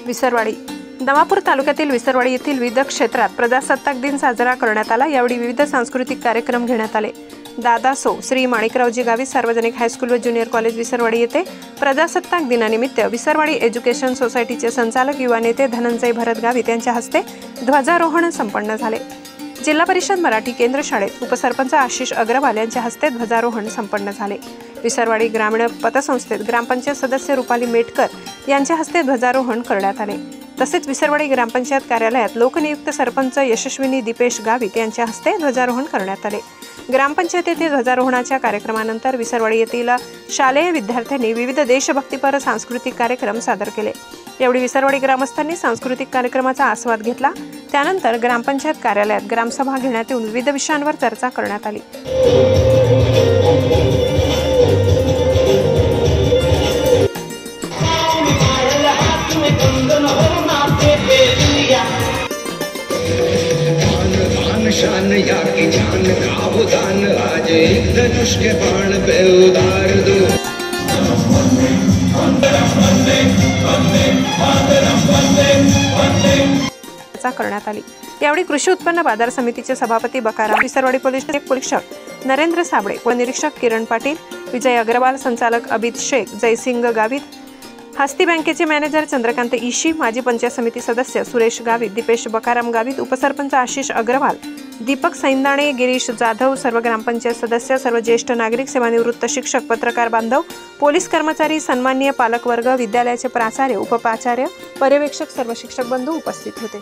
विसरवाडी नवापूर तालुक्यातील विसरवाडी येथील विविध क्षेत्रात प्रजासत्ताक दिन साजरा करण्यात आला। यावेळी विविध सांस्कृतिक कार्यक्रम घेण्यात आले। दादा सो श्री माणिकरावजी गावित सार्वजनिक हायस्कूल व ज्युनियर कॉलेज विसरवाडी येथे प्रजासत्ताक दिनानिमित्त विसरवाडी एज्युकेशन सोसायटीचे संचालक युवा नेते धनंजय भरत गावित यांच्या हस्ते ध्वजारोहण संपन्न झाले। जिल्हा परिषद मराठी केंद्र शाळेत उपसरपंच आशिष अग्रवाल यांच्या हस्ते ध्वजारोहण संपन्न झाले। विसरवाडी ग्रामीण पतसंस्थेत ग्रामपंचायत सदस्य रुपाली मेटकर यांच्या हस्ते ध्वजारोहण करण्यात आले। तसेच विसरवाडी ग्रामपंचायत कार्यालयात लोकनियुक्त सरपंच यशस्विनी दीपेश गावित यांच्या हस्ते ध्वजारोहण करण्यात आले। ग्रामपंचायत येथे ध्वजारोहणाच्या कार्यक्रमानंतर विसरवाडी येथील शालेय विद्यार्थ्यांनी विविध देशभक्तीपर सांस्कृतिक कार्यक्रम सादर केले। यावेळी विसरवाडी ग्रामस्थांनी सांस्कृतिक कार्यक्रमाचा आस्वाद घेतला। त्यानंतर ग्रामपंचायत कार्यालयात ग्रामसभा घेण्यात येऊन विविध विषयांवर चर्चा करण्यात आली। शान या की जान का उदान आज एक धनुष के बाण पे उतार दो। करण्यात आली। यावेळी कृषी उत्पन्न बाजार समितीचे सभापती बकाराम, विसरवाडी पोलीस निरीक्षक नरेंद्र साबळे, निरीक्षक किरण पाटील, विजय अग्रवाल, संचालक अबिद शेख, जयसिंग गावित, हस्ती बँकेचे मॅनेजर चंद्रकांत ईशी, माजी पंचायत समिती सदस्य सुरेश गावित, दीपेश बकाराम गावित, उपसरपंच आशिष अग्रवाल, दीपक सैंदाणे, गिरीश जाधव, सर्व ग्रामपंचायत सदस्य, सर्व ज्येष्ठ नागरिक, सेवानिवृत्त शिक्षक, पत्रकार बांधव, पोलीस कर्मचारी, सन्माननीय पालकवर्ग, विद्यालयाचे प्राचार्य, उपप्राचार्य, पर्यवेक्षक, सर्व शिक्षक बंधू उपस्थित होते।